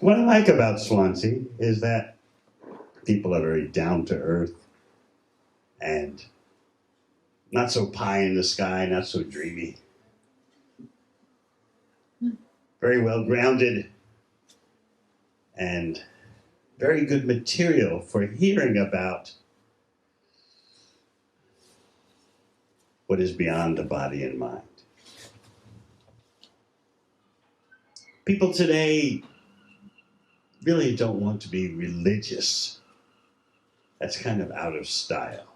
What I like about Swansea is that people are very down to earth and not so pie in the sky, not so dreamy. Very well grounded and very good material for hearing about what is beyond the body and mind. People today really don't want to be religious. That's kind of out of style.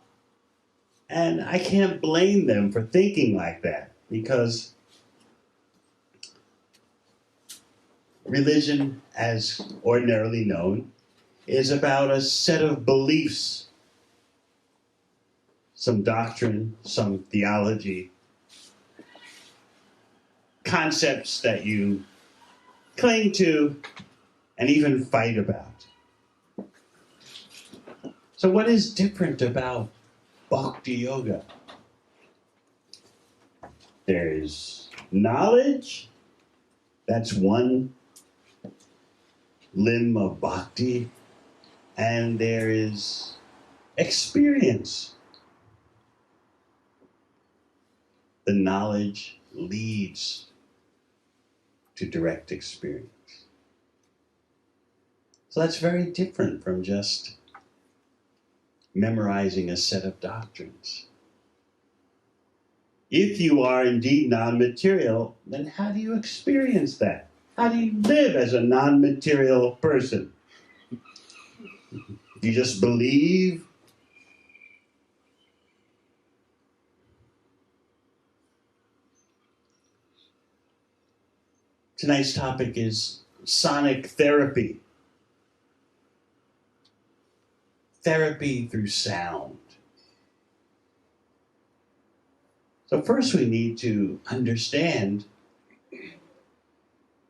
And I can't blame them for thinking like that, because religion, as ordinarily known, is about a set of beliefs, some doctrine, some theology, concepts that you cling to and even fight about. So what is different about Bhakti Yoga? There is knowledge, that's one limb of Bhakti, and there is experience. The knowledge leads to direct experience. So that's very different from just memorizing a set of doctrines. If you are indeed non-material, then how do you experience that? How do you live as a non-material person? You just believe? Tonight's topic is sonic therapy. Therapy through sound. So first we need to understand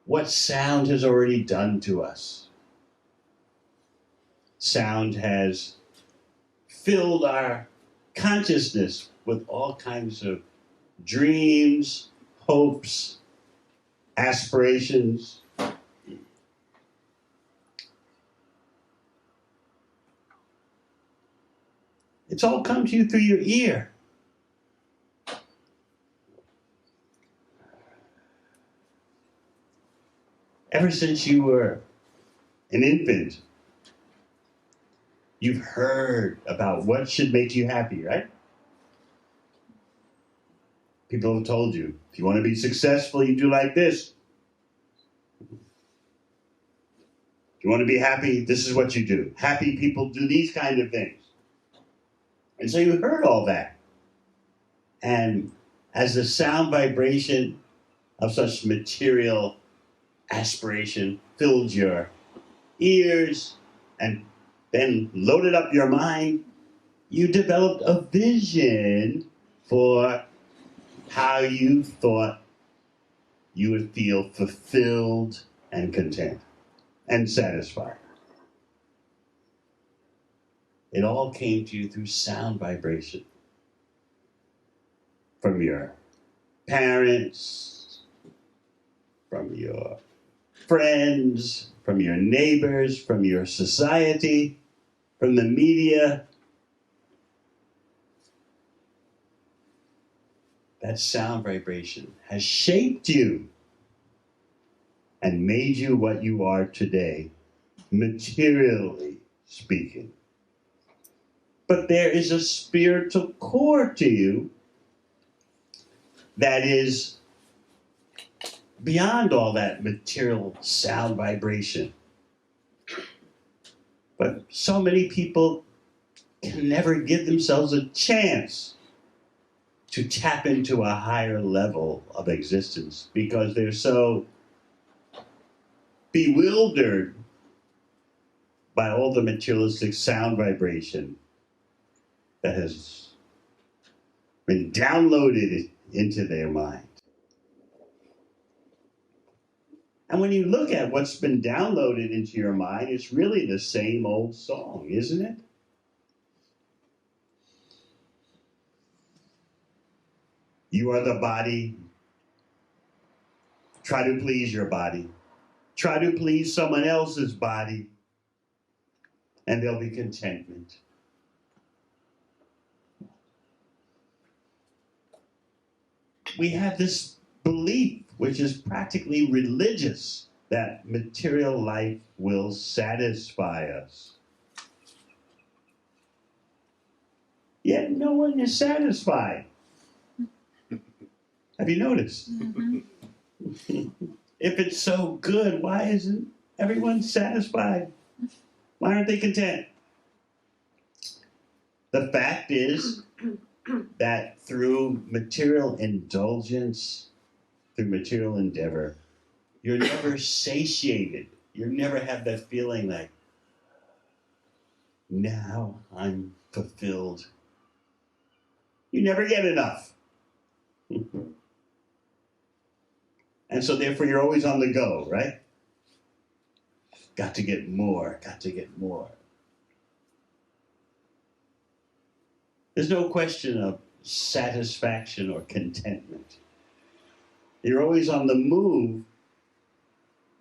what sound has already done to us. Sound has filled our consciousness with all kinds of dreams, hopes, aspirations. It's all come to you through your ear. Ever since you were an infant, you've heard about what should make you happy, right? People have told you, if you want to be successful, you do like this. If you want to be happy, this is what you do. Happy people do these kind of things. And so you heard all that. And as the sound vibration of such material aspiration filled your ears and then loaded up your mind, you developed a vision for how you thought you would feel fulfilled and content and satisfied. It all came to you through sound vibration. From your parents, from your friends, from your neighbors, from your society, from the media. That sound vibration has shaped you and made you what you are today, materially speaking. But there is a spiritual core to you that is beyond all that material sound vibration. But so many people can never give themselves a chance to tap into a higher level of existence because they're so bewildered by all the materialistic sound vibration that has been downloaded into their mind. And when you look at what's been downloaded into your mind, it's really the same old song, isn't it? You are the body. Try to please your body. Try to please someone else's body, and there'll be contentment. We have this belief, which is practically religious, that material life will satisfy us. Yet no one is satisfied. Have you noticed? Mm-hmm. If it's so good, why isn't everyone satisfied? Why aren't they content? The fact is that through material indulgence, through material endeavor, you're never satiated. You never have that feeling like, now I'm fulfilled. You never get enough. And so therefore you're always on the go, right? Got to get more, got to get more. There's no question of satisfaction or contentment. You're always on the move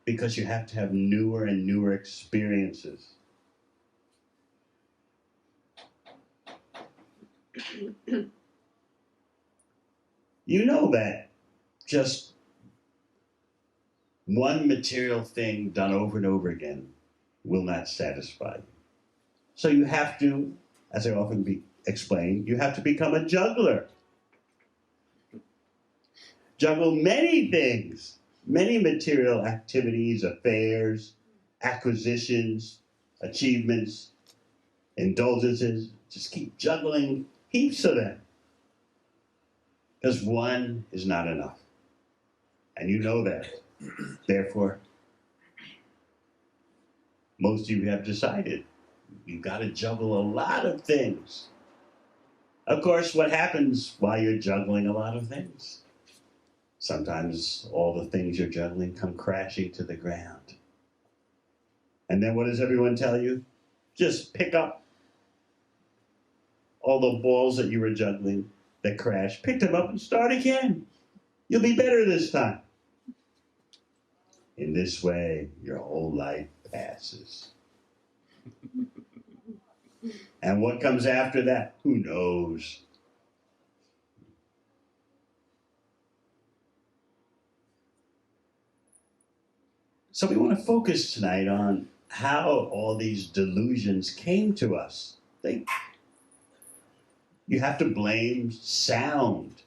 because you have to have newer and newer experiences. You know that just one material thing done over and over again will not satisfy you. So you have to, as I often explain, you have to become a juggler. Juggle many things, many material activities, affairs, acquisitions, achievements, indulgences. Just keep juggling heaps of them. Because one is not enough. And you know that. Therefore, most of you have decided you've got to juggle a lot of things. Of course, what happens while you're juggling a lot of things? Sometimes all the things you're juggling come crashing to the ground. And then what does everyone tell you? Just pick up all the balls that you were juggling that crashed, pick them up and start again. You'll be better this time. In this way, your whole life passes. And what comes after that? Who knows? So we want to focus tonight on how all these delusions came to us. You have to blame sound.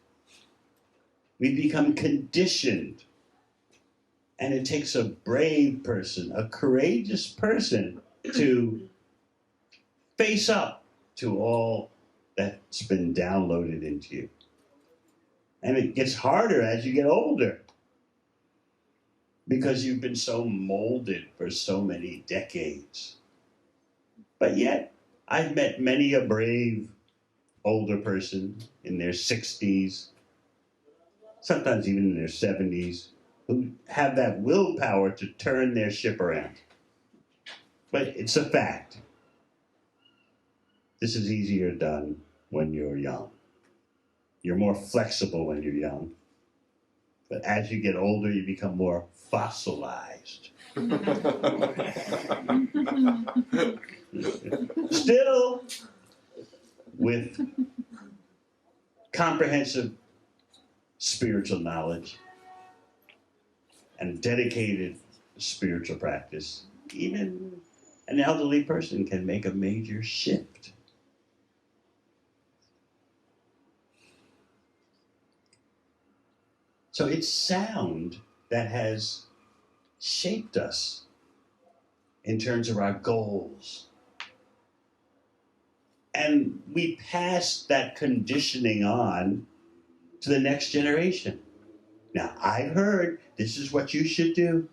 We become conditioned. And it takes a brave person, a courageous person, to face up to all that's been downloaded into you. And it gets harder as you get older, because you've been so molded for so many decades. But yet, I've met many a brave older person in their 60s, sometimes even in their 70s, who have that willpower to turn their ship around. But it's a fact. This is easier done when you're young. You're more flexible when you're young. But as you get older, you become more fossilized. Still, with comprehensive spiritual knowledge and dedicated spiritual practice, even an elderly person can make a major shift. So it's sound that has shaped us in terms of our goals. And we pass that conditioning on to the next generation. Now, I've heard this is what you should do.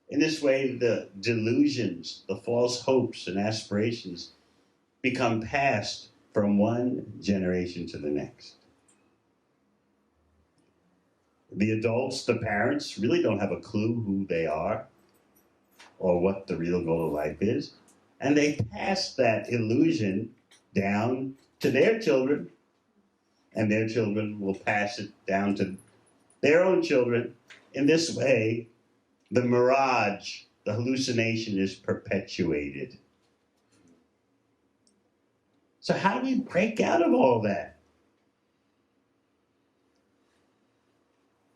In this way, the delusions, the false hopes and aspirations become passed from one generation to the next. The adults, the parents, really don't have a clue who they are or what the real goal of life is. And they pass that illusion down to their children, and their children will pass it down to their own children. In this way, the mirage, the hallucination is perpetuated. So how do we break out of all that?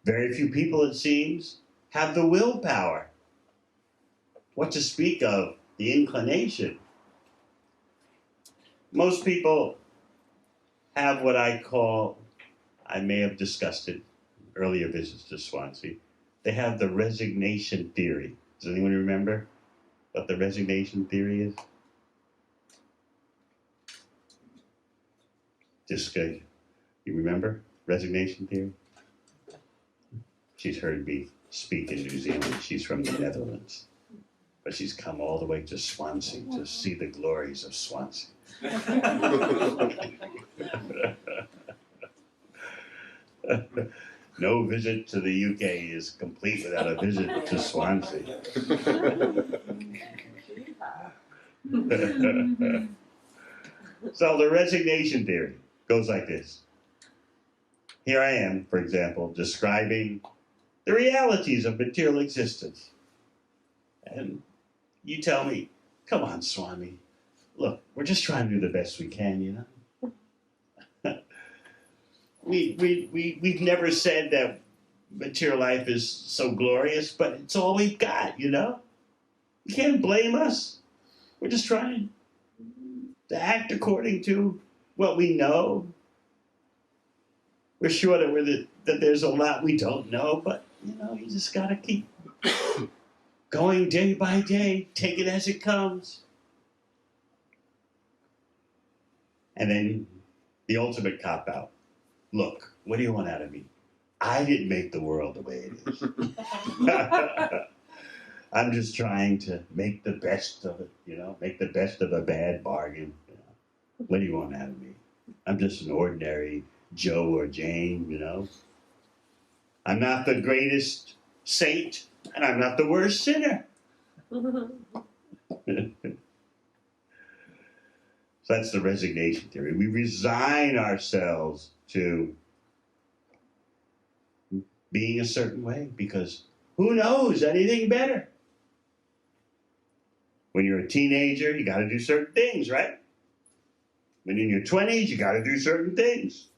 Very few people, it seems, have the willpower. What to speak of the inclination? Most people have what I call, I may have discussed it in earlier visits to Swansea, they have the resignation theory. Does anyone remember what the resignation theory is? Just you remember resignation theory? She's heard me speak in New Zealand. She's from the Netherlands. But she's come all the way to Swansea to see the glories of Swansea. No visit to the UK is complete without a visit to Swansea. So the resignation theory goes like this. Here I am, for example, describing the realities of material existence. And you tell me, come on, Swami, look, we're just trying to do the best we can, you know? We've never said that material life is so glorious, but it's all we've got, you know? You can't blame us. We're just trying to act according to what we know. We're sure that there's a lot we don't know, but, you know, you just got to keep going day by day, take it as it comes. And then the ultimate cop-out. Look, what do you want out of me? I didn't make the world the way it is. I'm just trying to make the best of it, you know, make the best of a bad bargain. You know? What do you want out of me? I'm just an ordinary Joe or Jane, you know. I'm not the greatest saint, and I'm not the worst sinner. So that's the resignation theory. We resign ourselves to being a certain way because who knows anything better? When you're a teenager, you got to do certain things, right? When you're in your 20s, you got to do certain things.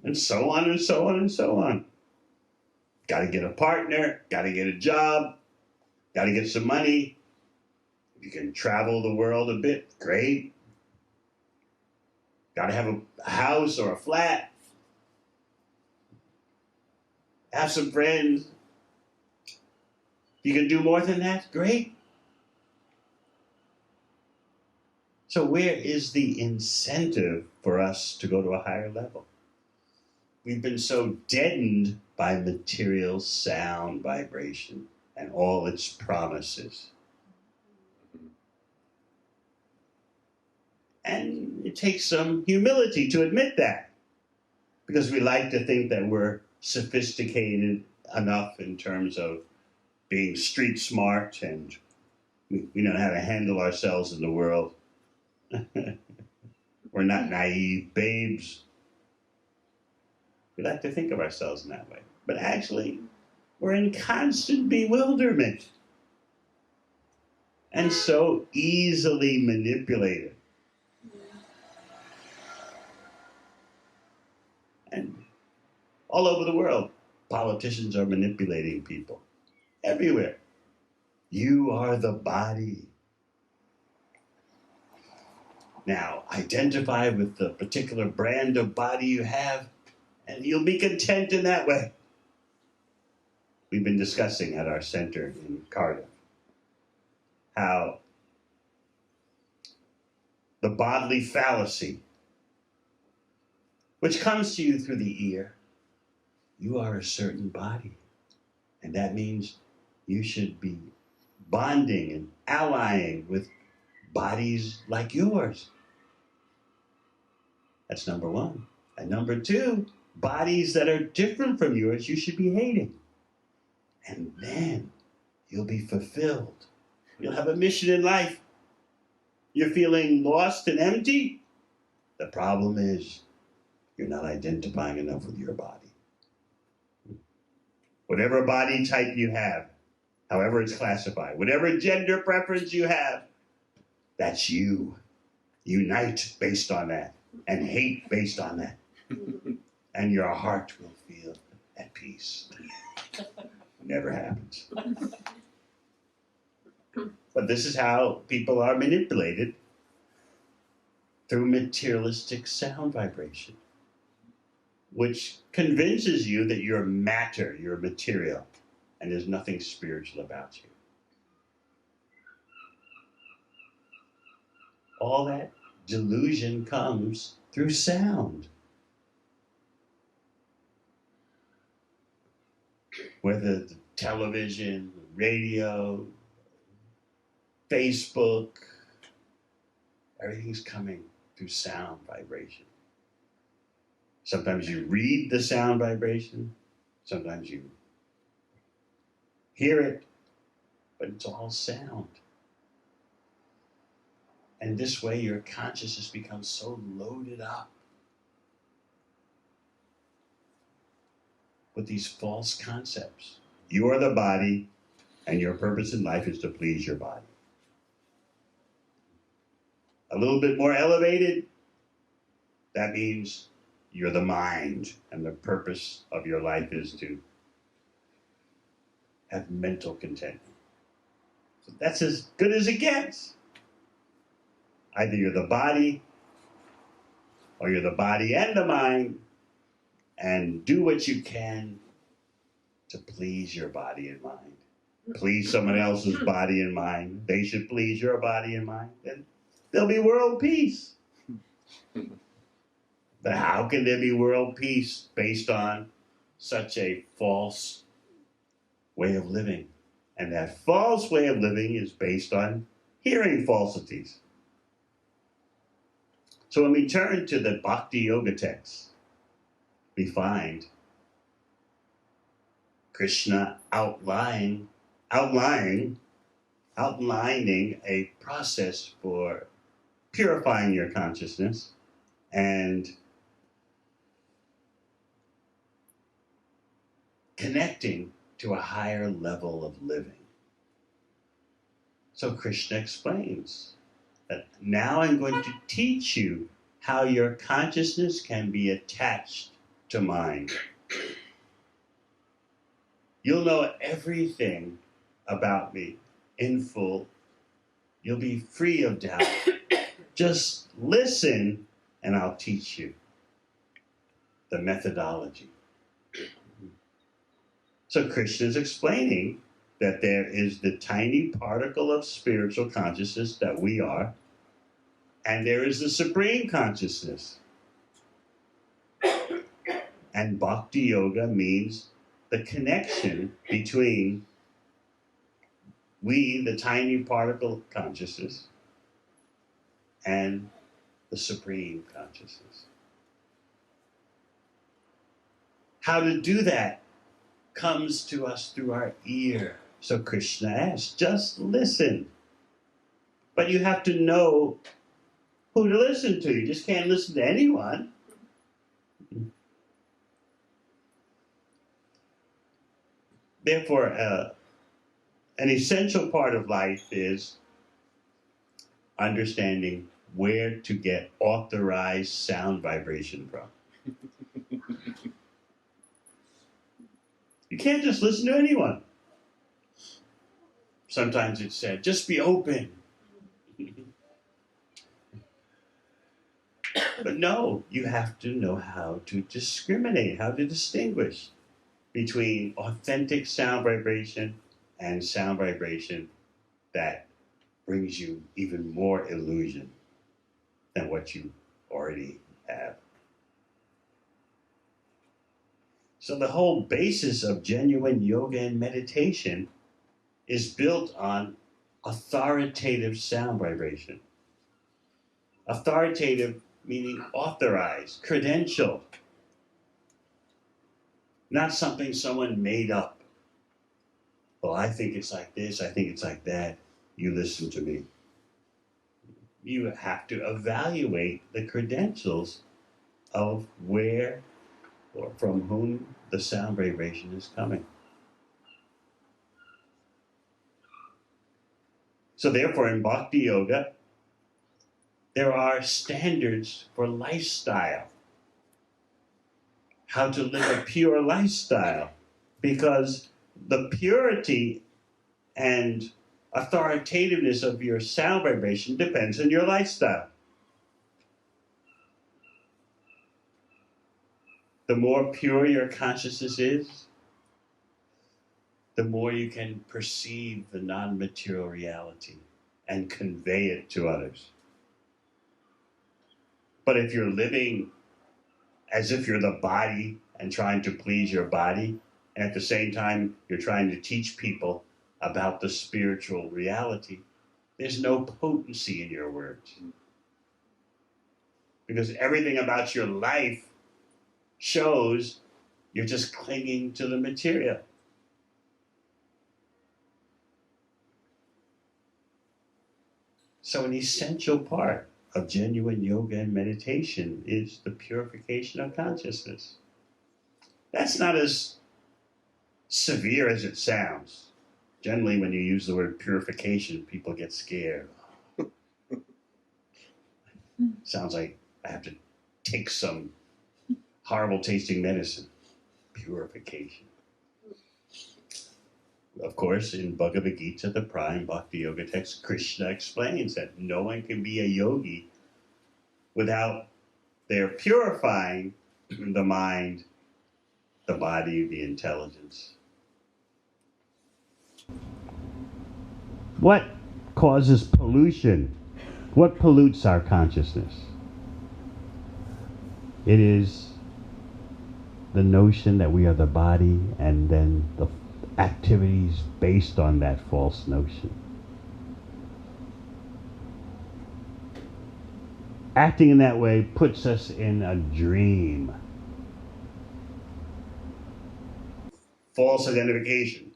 And so on and so on and so on. Got to get a partner, got to get a job, got to get some money. If you can travel the world a bit, great. Got to have a house or a flat. Have some friends. You can do more than that, great. So where is the incentive for us to go to a higher level? We've been so deadened by material sound vibration and all its promises. And it takes some humility to admit that, because we like to think that we're sophisticated enough in terms of being street smart and we know how to handle ourselves in the world. We're not naive babes. We like to think of ourselves in that way. But actually, we're in constant bewilderment and so easily manipulated. And all over the world, politicians are manipulating people. Everywhere. You are the body. Now, identify with the particular brand of body you have, and you'll be content in that way. We've been discussing at our center in Cardiff how the bodily fallacy, which comes to you through the ear, you are a certain body. And that means you should be bonding and allying with bodies like yours. That's number one. And number two, bodies that are different from yours, you should be hating. And then you'll be fulfilled. You'll have a mission in life. You're feeling lost and empty? The problem is you're not identifying enough with your body. whatever body type you have, however it's classified, whatever gender preference you have, that's you. Unite based on that, and hate based on that. And your heart will feel at peace. Never happens. But this is how people are manipulated, through materialistic sound vibration, which convinces you that you're matter, you're material, and there's nothing spiritual about you. All that delusion comes through sound. Whether the television, radio, Facebook, everything's coming through sound vibration. Sometimes you read the sound vibration, sometimes you hear it, but it's all sound. And this way your consciousness becomes so loaded up with these false concepts. You are the body, and your purpose in life is to please your body. A little bit more elevated, that means you're the mind, and the purpose of your life is to have mental contentment. So that's as good as it gets. Either you're the body, or you're the body and the mind, and do what you can to please your body and mind. Please someone else's body and mind. They should please your body and mind. Then there'll be world peace. But how can there be world peace based on such a false way of living? And that false way of living is based on hearing falsities. So when we turn to the Bhakti Yoga texts, we find Krishna outlining a process for purifying your consciousness and connecting to a higher level of living. So Krishna explains that now I'm going to teach you how your consciousness can be attached to mind. You'll know everything about me in full. You'll be free of doubt. Just listen and I'll teach you the methodology. So Krishna's explaining that there is the tiny particle of spiritual consciousness that we are, and there is the supreme consciousness. And Bhakti Yoga means the connection between we, the tiny particle consciousness, and the supreme consciousness. How to do that comes to us through our ear. So Krishna asks, just listen. But you have to know who to listen to. You just can't listen to anyone. Therefore, an essential part of life is understanding where to get authorized sound vibration from. You can't just listen to anyone. Sometimes it's said, just be open. But no, you have to know how to discriminate, how to distinguish between authentic sound vibration and sound vibration that brings you even more illusion than what you already have. So the whole basis of genuine yoga and meditation is built on authoritative sound vibration. Authoritative meaning authorized, credentialed. Not something someone made up. Well, I think it's like this, I think it's like that. You listen to me. You have to evaluate the credentials of where or from whom the sound vibration is coming. So therefore, in Bhakti Yoga, there are standards for lifestyle, how to live a pure lifestyle, because the purity and authoritativeness of your sound vibration depends on your lifestyle. The more pure your consciousness is, the more you can perceive the non-material reality and convey it to others. But if you're living as if you're the body and trying to please your body, and at the same time you're trying to teach people about the spiritual reality, there's no potency in your words. Because everything about your life shows you're just clinging to the material. So an essential part of genuine yoga and meditation is the purification of consciousness. That's not as severe as it sounds. Generally, when you use the word purification, people get scared. Sounds like I have to take some horrible tasting medicine. Purification. Of course, in Bhagavad Gita, the prime Bhakti Yoga text, Krishna explains that no one can be a yogi without their purifying the mind, the body, the intelligence. What causes pollution? What pollutes our consciousness? It is the notion that we are the body and then the activities based on that false notion. Acting in that way puts us in a dream. False identification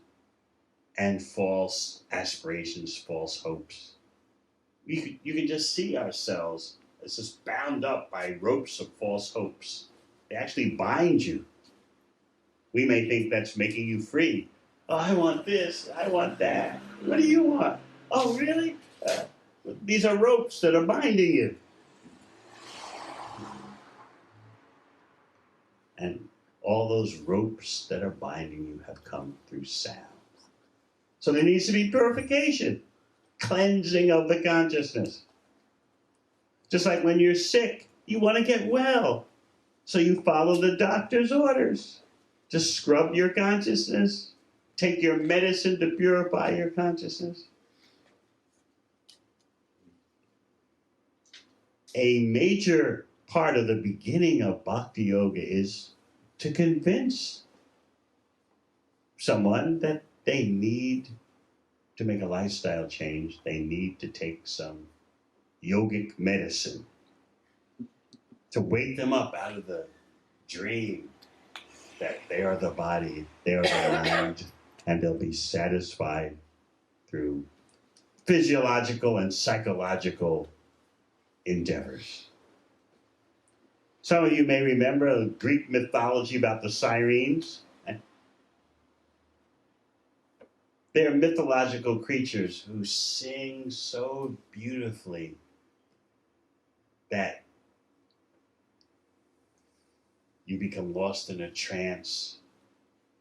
and false aspirations, false hopes. You can just see ourselves as just bound up by ropes of false hopes. They actually bind you. We may think that's making you free. Oh, I want this, I want that. What do you want? Oh, really? These are ropes that are binding you. And all those ropes that are binding you have come through sound. So there needs to be purification, cleansing of the consciousness. Just like when you're sick, you want to get well. So you follow the doctor's orders. Just scrub your consciousness. Take your medicine to purify your consciousness. A major part of the beginning of Bhakti Yoga is to convince someone that they need to make a lifestyle change. They need to take some yogic medicine to wake them up out of the dream that they are the body, they are the mind, and they'll be satisfied through physiological and psychological endeavors. Some of you may remember the Greek mythology about the sirens. They're mythological creatures who sing so beautifully that you become lost in a trance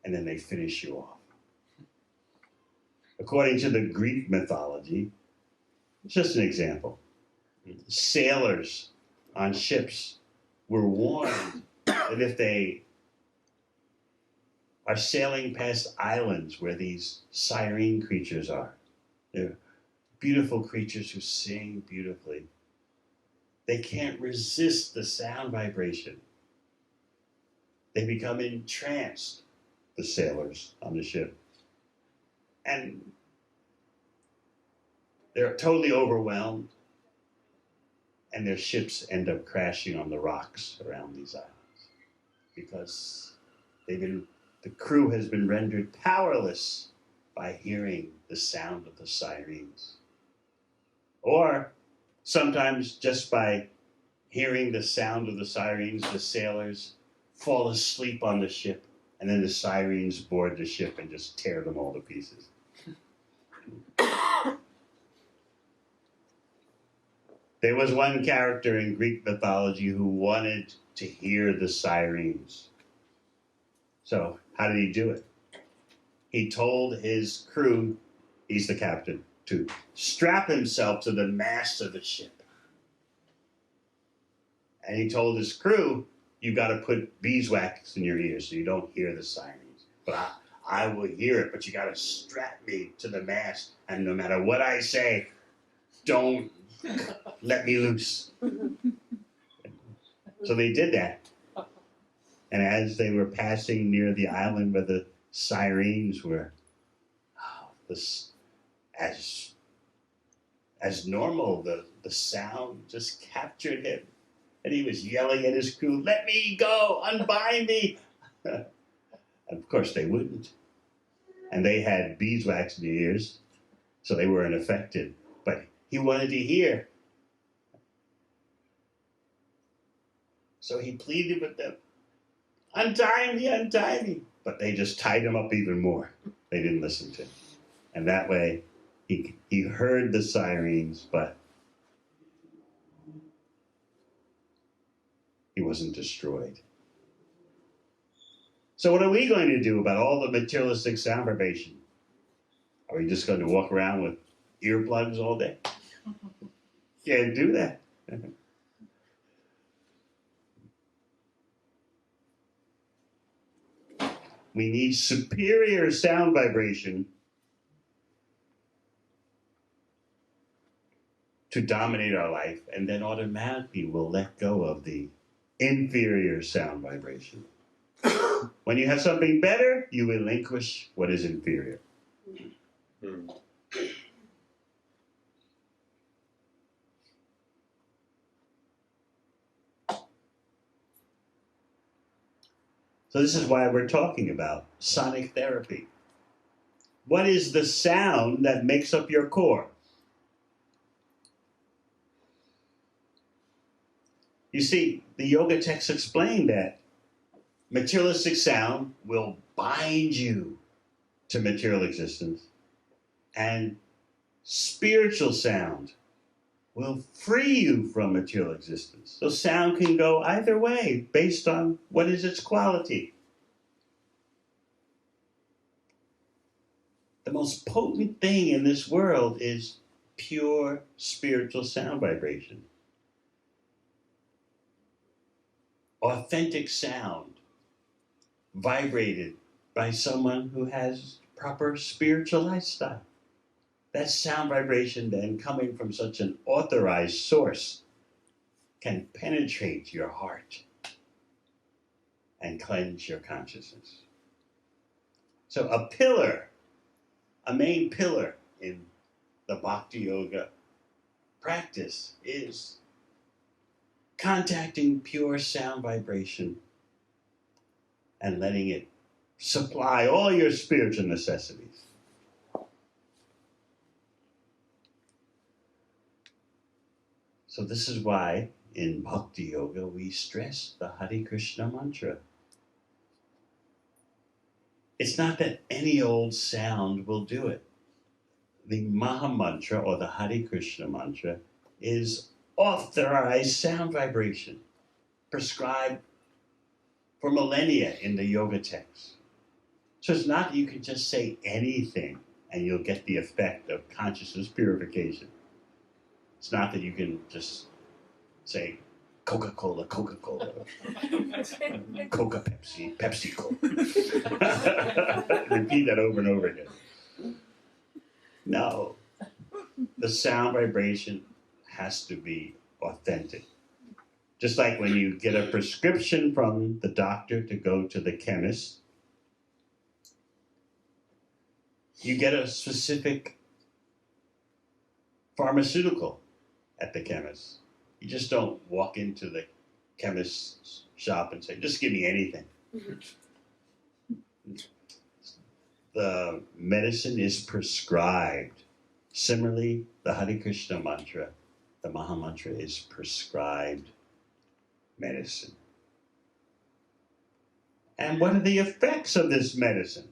and then they finish you off. According to the Greek mythology, it's just an example. Sailors on ships were warned that if they are sailing past islands where these siren creatures are, they're beautiful creatures who sing beautifully, they can't resist the sound vibration. They become entranced, the sailors on the ship. And they're totally overwhelmed, and their ships end up crashing on the rocks around these islands because the crew has been rendered powerless by hearing the sound of the sirens. Or sometimes just by hearing the sound of the sirens, the sailors fall asleep on the ship, and then the sirens board the ship and just tear them all to pieces. There was one character in Greek mythology who wanted to hear the sirens. So how did he do it? He told his crew, he's the captain, to strap himself to the mast of the ship. And he told his crew, you got to put beeswax in your ears so you don't hear the sirens. But I will hear it, but you got to strap me to the mast, and no matter what I say, don't let me loose. So they did that. And as they were passing near the island where the sirens were, as normal, the sound just captured him. And he was yelling at his crew, let me go, unbind me. Of course they wouldn't. And they had beeswax in their ears, so they weren't affected. But he wanted to hear. So he pleaded with them, untie me, untie me. But they just tied him up even more. They didn't listen to him. And that way, he heard the sirens, but he wasn't destroyed. So what are we going to do about all the materialistic sound vibration? Are we just going to walk around with earplugs all day? Can't do that. We need superior sound vibration to dominate our life, and then automatically we'll let go of the inferior sound vibration. When you have something better, you relinquish what is inferior. So this is why we're talking about sonic therapy. What is the sound that makes up your core? You see, the yoga texts explain that materialistic sound will bind you to material existence, and spiritual sound will free you from material existence. So sound can go either way based on what is its quality. The most potent thing in this world is pure spiritual sound vibration. Authentic sound vibrated by someone who has proper spiritual lifestyle. That sound vibration then coming from such an authorized source can penetrate your heart and cleanse your consciousness. So a main pillar in the Bhakti Yoga practice is contacting pure sound vibration and letting it supply all your spiritual necessities. So this is why in Bhakti Yoga we stress the Hare Krishna mantra. It's not that any old sound will do it. The Maha Mantra, or the Hare Krishna mantra, is authorized sound vibration, prescribed for millennia in the yoga texts. So it's not that you can just say anything and you'll get the effect of consciousness purification. It's not that you can just say Coca-Cola, Coca-Cola, Coca Pepsi, Pepsi Cola. Repeat that over and over again. No, the sound vibration has to be authentic. Just like when you get a prescription from the doctor to go to the chemist, you get a specific pharmaceutical at the chemist. You just don't walk into the chemist's shop and say, just give me anything. The medicine is prescribed. Similarly, the Hare Krishna mantra, the Maha Mantra, is prescribed medicine. And what are the effects of this medicine?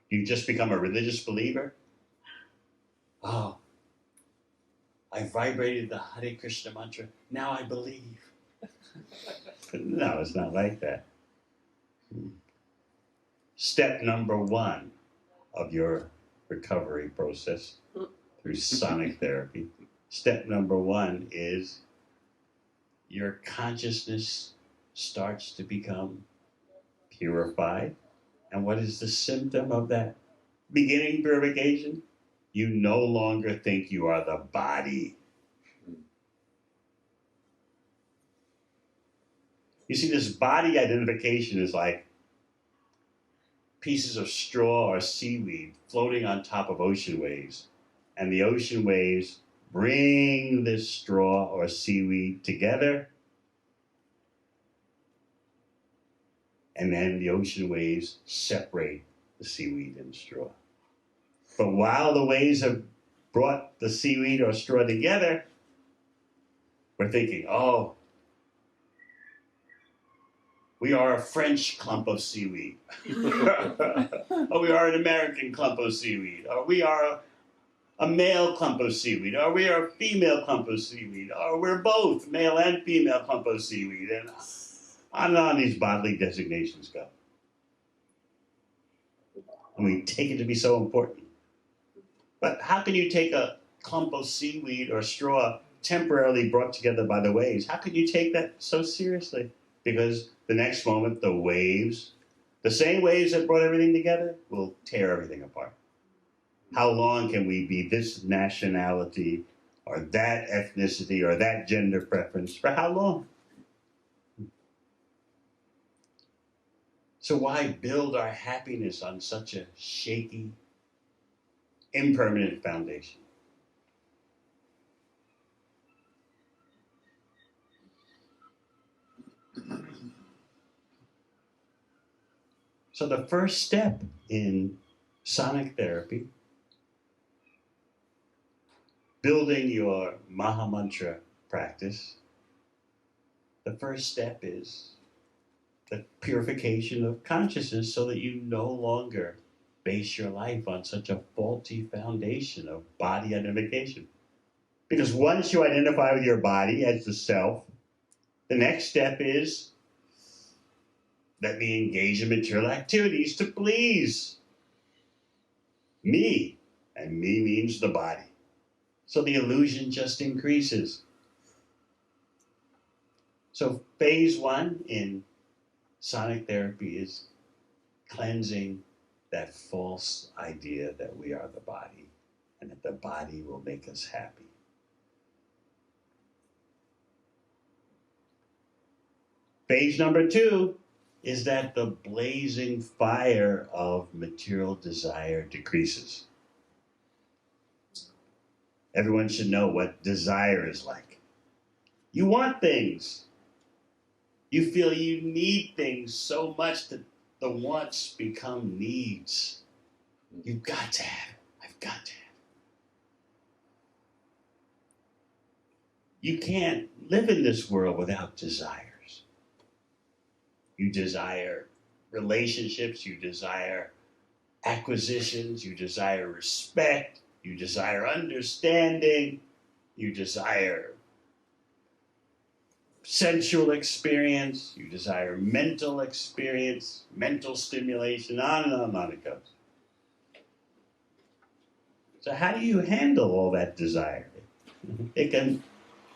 You just become a religious believer? Oh, I vibrated the Hare Krishna mantra, now I believe. No, it's not like that. Step number 1 of your recovery process through sonic therapy. Step number 1 is your consciousness starts to become purified. And what is the symptom of that beginning purification? You no longer think you are the body. You see, this body identification is like pieces of straw or seaweed floating on top of ocean waves. And the ocean waves bring this straw or seaweed together. And then the ocean waves separate the seaweed and straw. But while the waves have brought the seaweed or straw together, we're thinking, oh, we are a French clump of seaweed. Or we are an American clump of seaweed. Or we are a male clump of seaweed. Or we are a female clump of seaweed. Or we're both male and female clump of seaweed. And on these bodily designations go. And we take it to be so important. But how can you take a clump of seaweed or straw temporarily brought together by the waves? How can you take that so seriously? Because the next moment, the waves, the same waves that brought everything together, will tear everything apart. How long can we be this nationality or that ethnicity or that gender preference? For how long? So why build our happiness on such a shaky, impermanent foundation? So the first step in sonic therapy, building your Mahamantra practice, the first step is the purification of consciousness so that you no longer base your life on such a faulty foundation of body identification. Because once you identify with your body as the self, the next step is let me engage in material activities to please me. And me means the body. So the illusion just increases. So phase 1 in sonic therapy is cleansing that false idea that we are the body and that the body will make us happy. Phase number 2 is that the blazing fire of material desire decreases. Everyone should know what desire is like. You want things. You feel you need things so much that the wants become needs. You've got to have it. I've got to have it. You can't live in this world without desires. You desire relationships, you desire acquisitions, you desire respect, you desire understanding, you desire sensual experience, you desire mental experience, mental stimulation, on and on it goes. So how do you handle all that desire? It can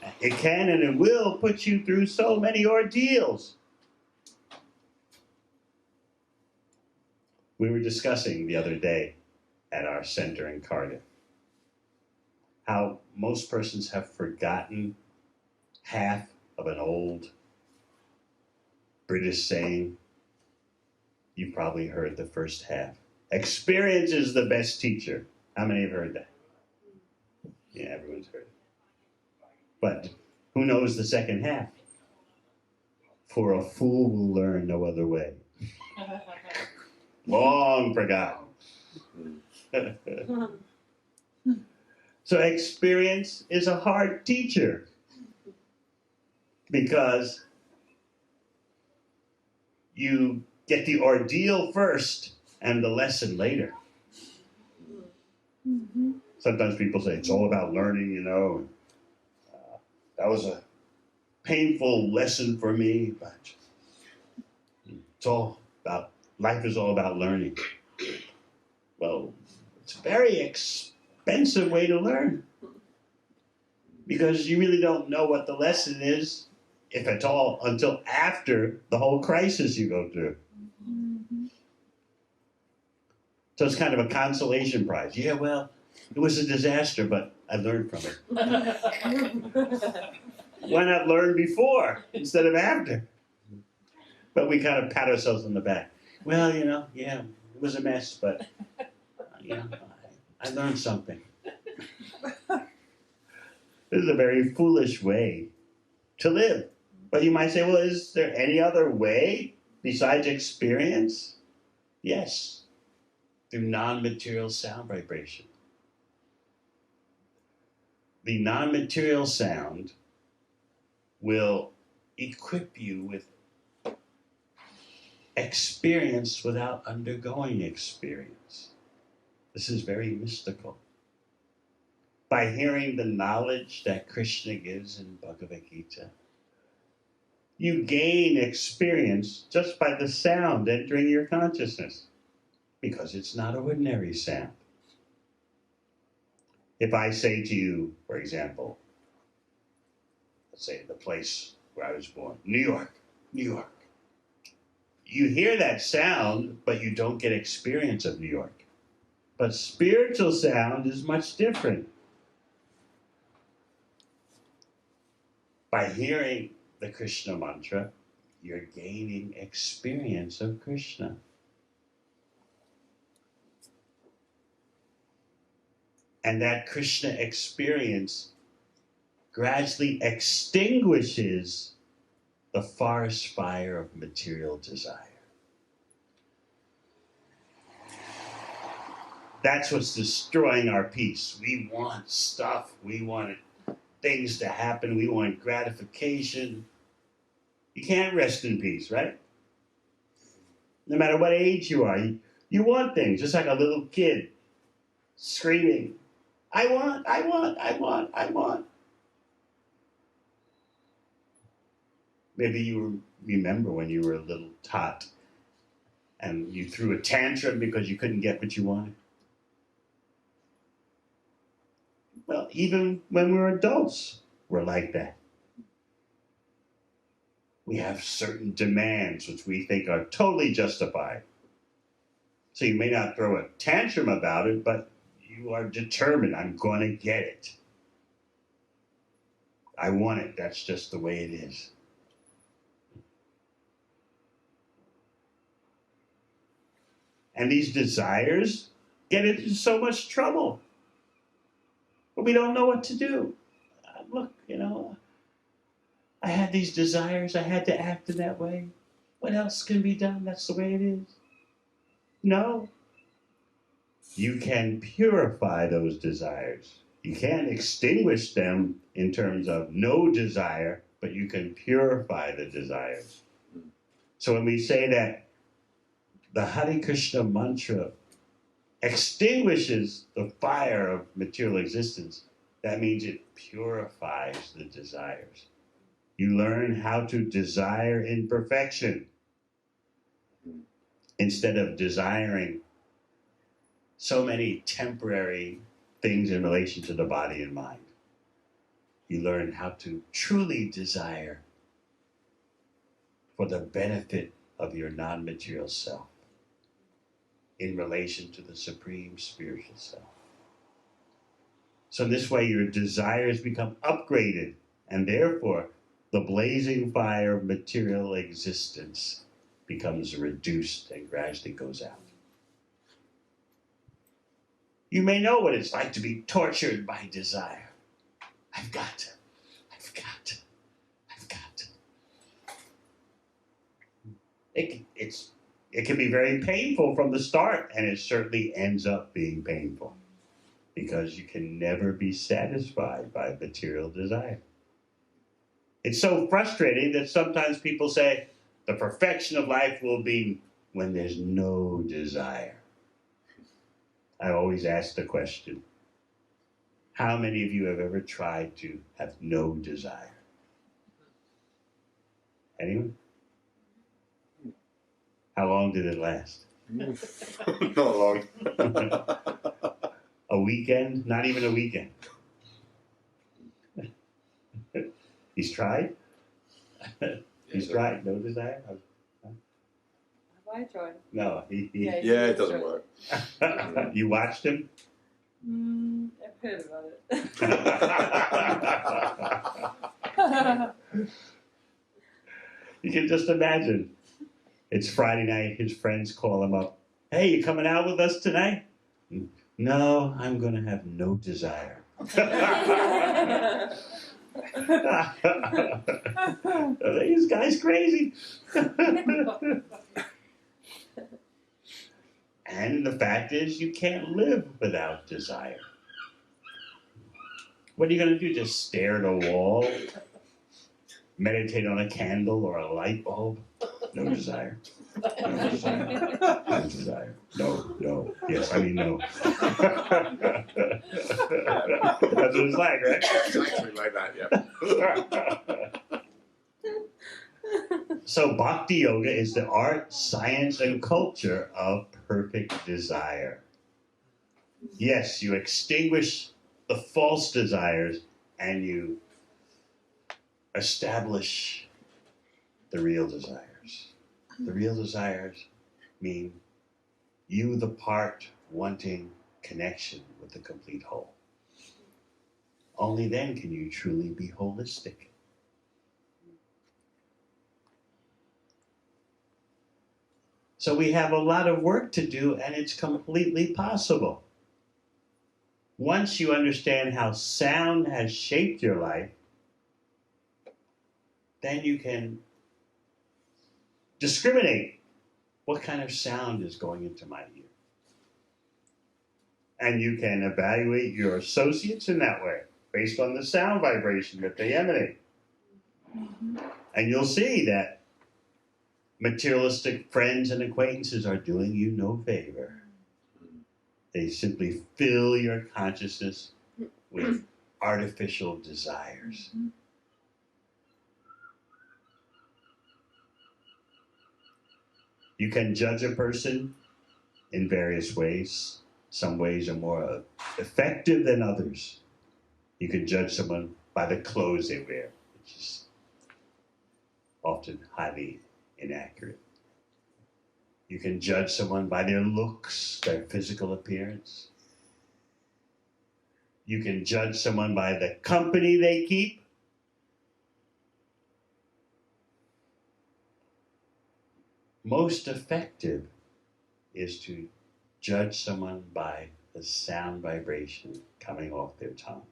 and it will put you through so many ordeals. We were discussing the other day at our center in Cardiff how most persons have forgotten half of an old British saying. You've probably heard the first half. Experience is the best teacher. How many have heard that? Yeah, everyone's heard it. But who knows the second half? For a fool will learn no other way. Long forgotten. So experience is a hard teacher because you get the ordeal first and the lesson later. Mm-hmm. Sometimes people say it's all about learning, That was a painful lesson for me, but it's all about, life is all about learning. Well, it's a very expensive way to learn, because you really don't know what the lesson is, if at all, until after the whole crisis you go through. So it's kind of a consolation prize. Yeah, well, it was a disaster, but I learned from it. Why not learn before instead of after? But we kind of pat ourselves on the back. Well, yeah, it was a mess, but I learned something. This is a very foolish way to live. But you might say, well, is there any other way besides experience? Yes, through non-material sound vibration. The non-material sound will equip you with experience without undergoing experience. This is very mystical. By hearing the knowledge that Krishna gives in Bhagavad Gita, you gain experience just by the sound entering your consciousness, because it's not ordinary sound. If I say to you, for example, let's say the place where I was born, New York, New York. You hear that sound, but you don't get experience of New York. But spiritual sound is much different. By hearing the Krishna mantra, you're gaining experience of Krishna. And that Krishna experience gradually extinguishes the forest fire of material desire. That's what's destroying our peace. We want stuff. We want things to happen. We want gratification. You can't rest in peace, right? No matter what age you are, you want things, just like a little kid screaming, I want, I want, I want, I want. Maybe you remember when you were a little tot and you threw a tantrum because you couldn't get what you wanted. Well, even when we're adults, we're like that. We have certain demands which we think are totally justified. So you may not throw a tantrum about it, but you are determined, I'm going to get it. I want it, that's just the way it is. And these desires get into so much trouble. But we don't know what to do. Look, I had these desires. I had to act in that way. What else can be done? That's the way it is. No. You can purify those desires. You can't extinguish them in terms of no desire, but you can purify the desires. So when we say that the Hare Krishna mantra extinguishes the fire of material existence, that means it purifies the desires. You learn how to desire in perfection instead of desiring so many temporary things in relation to the body and mind. You learn how to truly desire for the benefit of your non-material self in relation to the supreme spiritual self. So in this way, your desires become upgraded, and therefore, the blazing fire of material existence becomes reduced and gradually goes out. You may know what it's like to be tortured by desire. I've got to. It can be very painful from the start, and it certainly ends up being painful because you can never be satisfied by material desire. It's so frustrating that sometimes people say the perfection of life will be when there's no desire. I always ask the question, How many of you have ever tried to have no desire? Anyone? How long did it last? Not long. A weekend? Not even a weekend. He's tried? He's tried. No desire? Have I tried? No. Yeah, it doesn't work. You watched him? I've heard about it. You can just imagine. It's Friday night, his friends call him up. Hey, you coming out with us tonight? No, I'm going to have no desire. This guy's crazy. And the fact is, you can't live without desire. What are you going to do? Just stare at a wall? Meditate on a candle or a light bulb? No desire. No desire. No desire. No. Yes, I mean no. That's what it's like, right? Exactly like that, yeah. So Bhakti Yoga is the art, science, and culture of perfect desire. Yes, you extinguish the false desires and you establish the real desires. The real desires mean you, the part, wanting connection with the complete whole. Only then can you truly be holistic. So we have a lot of work to do, and it's completely possible. Once you understand how sound has shaped your life, then you can discriminate what kind of sound is going into my ear. And you can evaluate your associates in that way, based on the sound vibration that they emanate. And you'll see that materialistic friends and acquaintances are doing you no favor. They simply fill your consciousness with artificial desires. You can judge a person in various ways. Some ways are more effective than others. You can judge someone by the clothes they wear, which is often highly inaccurate. You can judge someone by their looks, their physical appearance. You can judge someone by the company they keep. Most effective is to judge someone by the sound vibration coming off their tongue.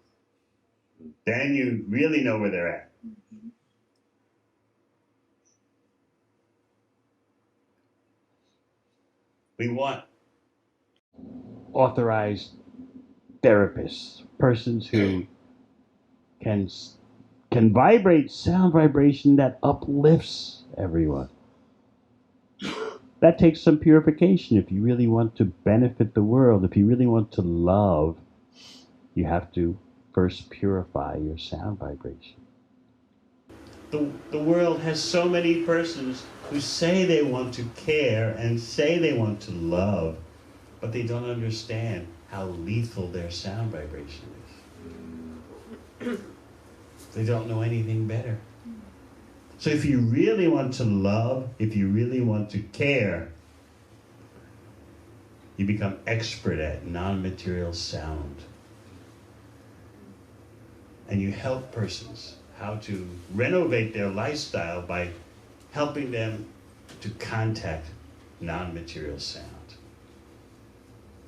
Then you really know where they're at. We want authorized therapists, persons who can vibrate sound vibration that uplifts everyone. That takes some purification. If you really want to benefit the world, if you really want to love, you have to first purify your sound vibration. The world has so many persons who say they want to care and say they want to love, but they don't understand how lethal their sound vibration is. They don't know anything better. So if you really want to love, if you really want to care, you become expert at non-material sound. And you help persons how to renovate their lifestyle by helping them to contact non-material sound.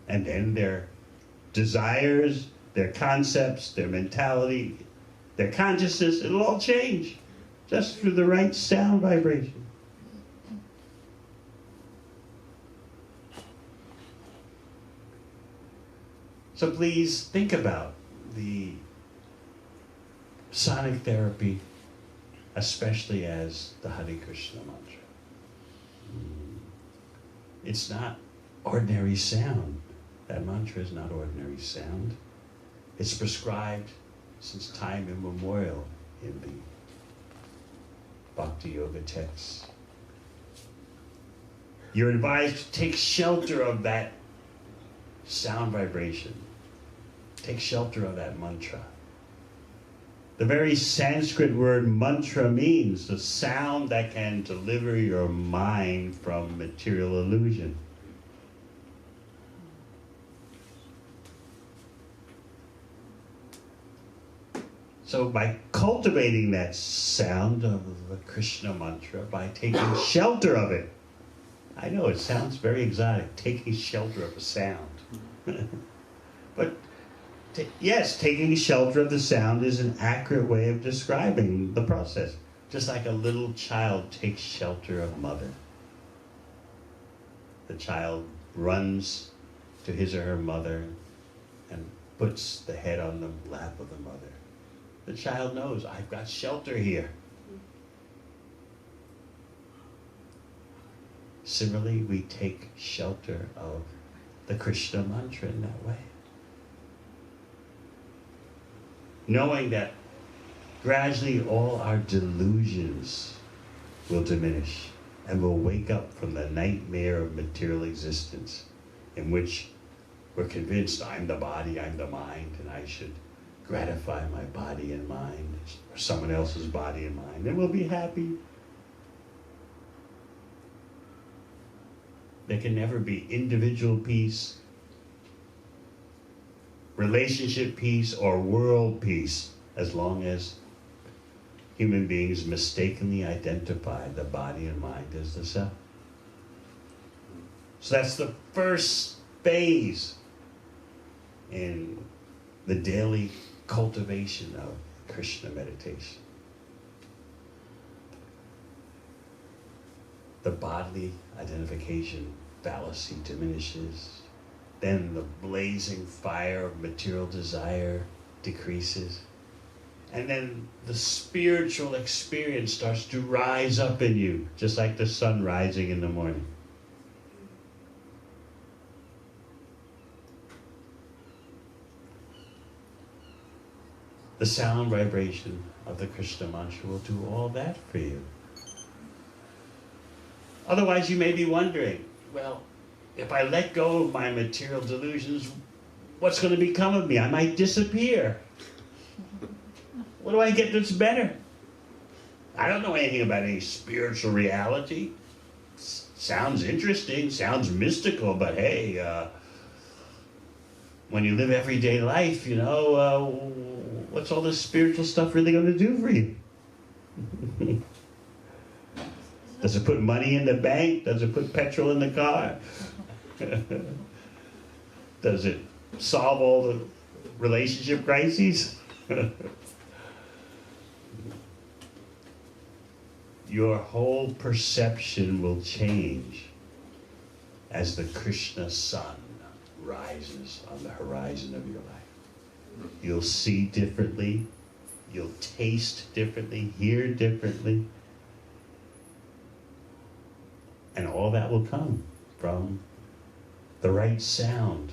And then their desires, their concepts, their mentality, their consciousness, it'll all change just through the right sound vibration. So please think about the sonic therapy, especially as the Hare Krishna mantra. It's not ordinary sound. That mantra is not ordinary sound. It's prescribed since time immemorial in the Bhakti Yoga texts. You're advised to take shelter of that sound vibration. Take shelter of that mantra. The very Sanskrit word mantra means the sound that can deliver your mind from material illusion. So by cultivating that sound of the Krishna mantra, by taking shelter of it, I know it sounds very exotic, taking shelter of a sound. But yes, taking shelter of the sound is an accurate way of describing the process. Just like a little child takes shelter of mother. The child runs to his or her mother and puts the head on the lap of the mother. The child knows, I've got shelter here. Similarly, we take shelter of the Krishna mantra in that way. Knowing that gradually all our delusions will diminish and we'll wake up from the nightmare of material existence in which we're convinced I'm the body, I'm the mind, and I should gratify my body and mind, or someone else's body and mind, and we'll be happy. There can never be individual peace, relationship peace, or world peace as long as human beings mistakenly identify the body and mind as the self. So that's the first phase in the daily cultivation of Krishna meditation. The bodily identification fallacy diminishes. Then the blazing fire of material desire decreases. And then the spiritual experience starts to rise up in you, just like the sun rising in the morning. The sound vibration of the Krishna mantra will do all that for you. Otherwise, you may be wondering, well, if I let go of my material delusions, what's going to become of me? I might disappear. What do I get that's better? I don't know anything about any spiritual reality. Sounds interesting, sounds mystical, but hey, when you live everyday life, you know, what's all this spiritual stuff really going to do for you? Does it put money in the bank? Does it put petrol in the car? Does it solve all the relationship crises? Your whole perception will change as the Krishna sun rises on the horizon of your life. You'll see differently, you'll taste differently, hear differently, and all that will come from the right sound.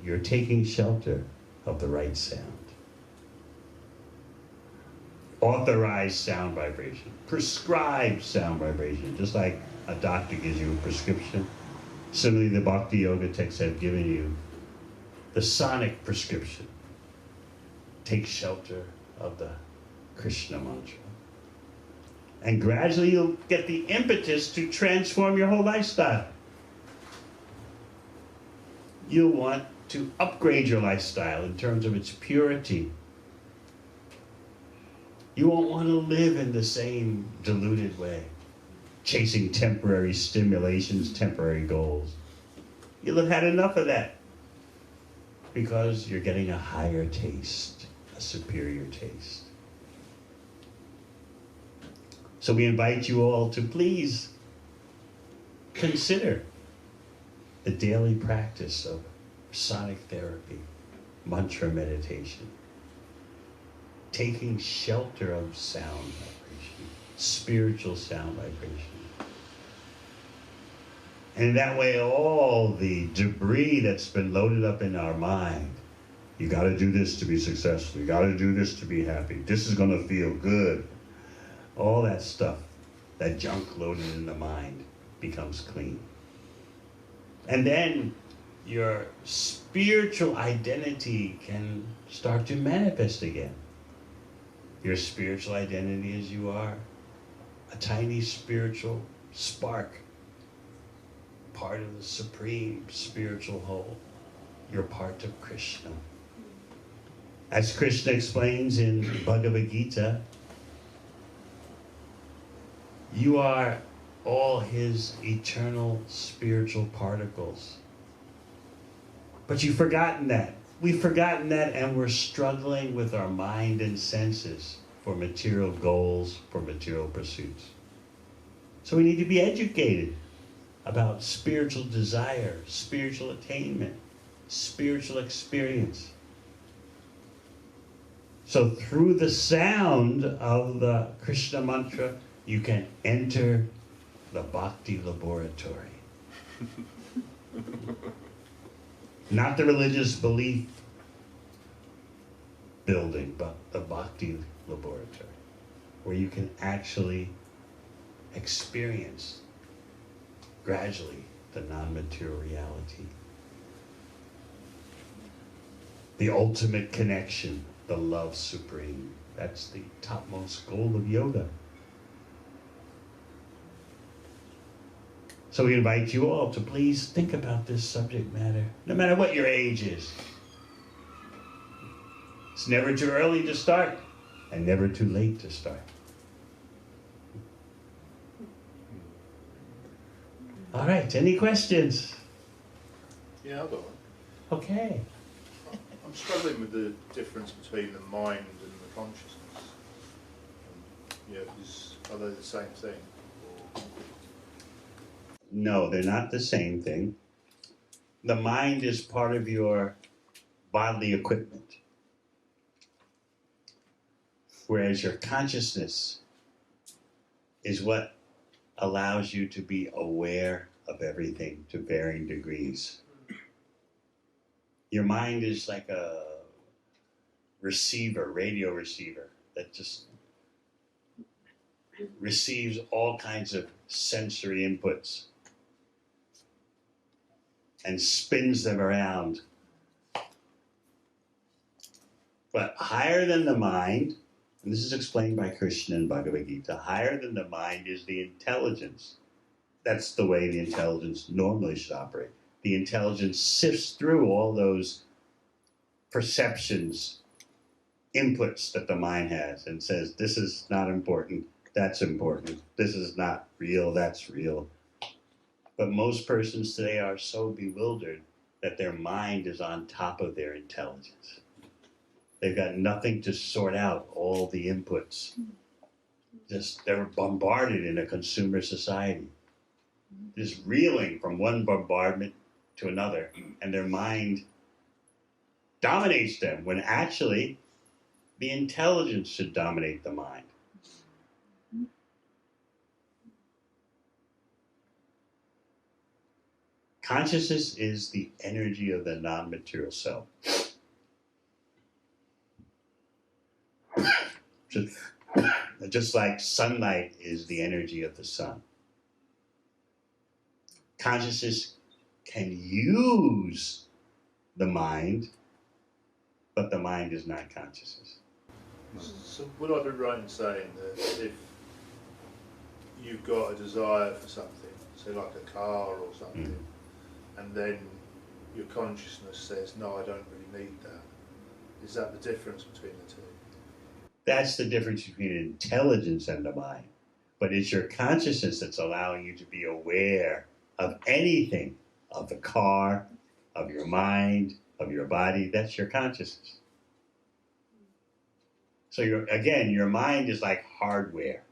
You're taking shelter of the right sound. Authorized sound vibration, prescribed sound vibration, just like a doctor gives you a prescription. Similarly, the Bhakti Yoga texts have given you the sonic prescription. Take shelter of the Krishna mantra. And gradually you'll get the impetus to transform your whole lifestyle. You'll want to upgrade your lifestyle in terms of its purity. You won't want to live in the same deluded way, chasing temporary stimulations, temporary goals. You'll have had enough of that because you're getting a higher taste, a superior taste. So we invite you all to please consider the daily practice of sonic therapy, mantra meditation, taking shelter of sound vibration, spiritual sound vibration. And in that way, all the debris that's been loaded up in our mind You got to do this to be successful. You got to do this to be happy. This is going to feel good. All that stuff, that junk loaded in the mind, becomes clean. And then your spiritual identity can start to manifest again. Your spiritual identity is you are a tiny spiritual spark, part of the supreme spiritual whole. You're part of Krishna. As Krishna explains in Bhagavad Gita, you are all his eternal spiritual particles. But you've forgotten that. We've forgotten that, and we're struggling with our mind and senses for material goals, for material pursuits. So we need to be educated about spiritual desire, spiritual attainment, spiritual experience. So through the sound of the Krishna mantra, you can enter the Bhakti laboratory. Not the religious belief building, but the Bhakti laboratory, where you can actually experience gradually the non-material reality. The ultimate connection, the love supreme. That's the topmost goal of yoga. So we invite you all to please think about this subject matter, no matter what your age is. It's never too early to start, and never too late to start. All right, any questions? Yeah, I've got one. Okay. I'm struggling with the difference between the mind and the consciousness. Are they the same thing? Or... No, they're not the same thing. The mind is part of your bodily equipment, whereas your consciousness is what allows you to be aware of everything to varying degrees. Your mind is like a receiver, radio receiver, that just receives all kinds of sensory inputs and spins them around. But higher than the mind, and this is explained by Krishna in Bhagavad Gita, higher than the mind is the intelligence. That's the way the intelligence normally should operate. The intelligence sifts through all those perceptions, inputs that the mind has, and says, this is not important, that's important. This is not real, that's real. But most persons today are so bewildered that their mind is on top of their intelligence. They've got nothing to sort out all the inputs. They're bombarded in a consumer society. Just reeling from one bombardment to another, and their mind dominates them, when actually the intelligence should dominate the mind. Consciousness is the energy of the non-material self. Just like sunlight is the energy of the sun. Consciousness can use the mind, but the mind is not consciousness. So would I be right in saying that if you've got a desire for something, say like a car or something, and then your consciousness says, no, I don't really need that, is that the difference between the two? That's the difference between intelligence and the mind. But it's your consciousness that's allowing you to be aware of anything, of the car, of your mind, of your body. That's your consciousness. So your mind is like hardware.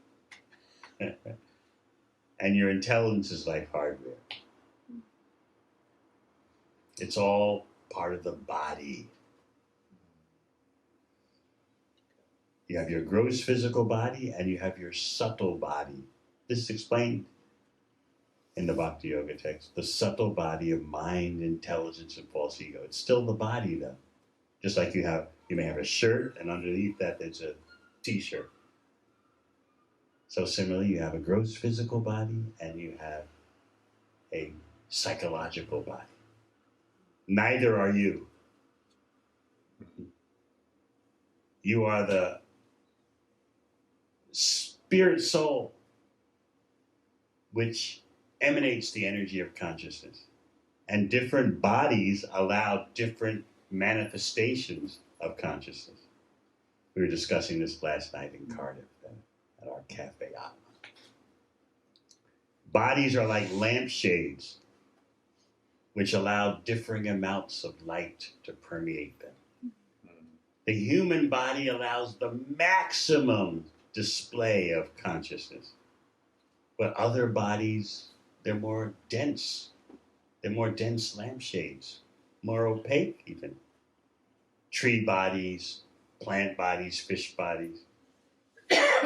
And your intelligence is like hardware. It's all part of the body. You have your gross physical body and you have your subtle body. This is explained in the Bhakti Yoga text. The subtle body of mind, intelligence, and false ego. It's still the body though. Just like you may have a shirt, and underneath that there's a t-shirt. So similarly, you have a gross physical body and you have a psychological body. Neither are you. You are the spirit soul, which emanates the energy of consciousness. And different bodies allow different manifestations of consciousness. We were discussing this last night in Cardiff at our cafe. Bodies are like lampshades, which allow differing amounts of light to permeate them. The human body allows the maximum display of consciousness. But other bodies, they're more dense. They're more dense lampshades, more opaque even. Tree bodies, plant bodies, fish bodies.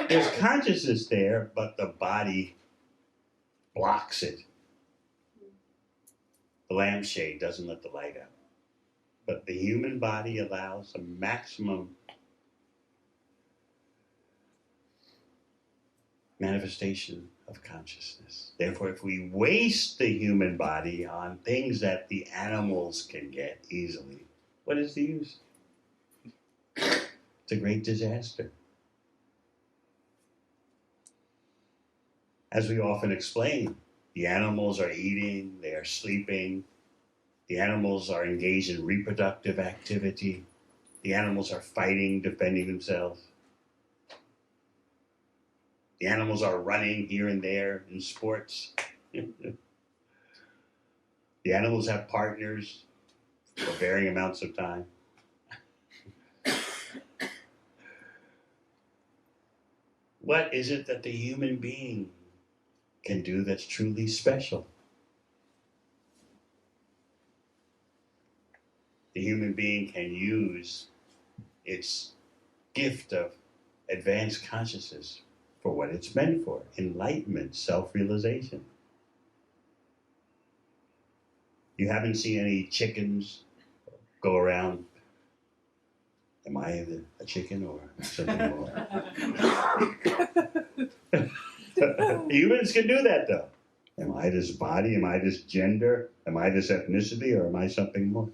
There's consciousness there, but the body blocks it. The lampshade doesn't let the light out. But the human body allows a maximum manifestation of consciousness. Therefore, if we waste the human body on things that the animals can get easily, what is the use? It's a great disaster. As we often explain, the animals are eating, they are sleeping, the animals are engaged in reproductive activity, the animals are fighting, defending themselves. The animals are running here and there in sports. The animals have partners for varying amounts of time. What is it that the human being can do that's truly special? The human being can use its gift of advanced consciousness for what it's meant for: enlightenment, self-realization. You haven't seen any chickens go around, am I a chicken or something more? Humans can do that though. Am I this body? Am I this gender? Am I this ethnicity? Or am I something more?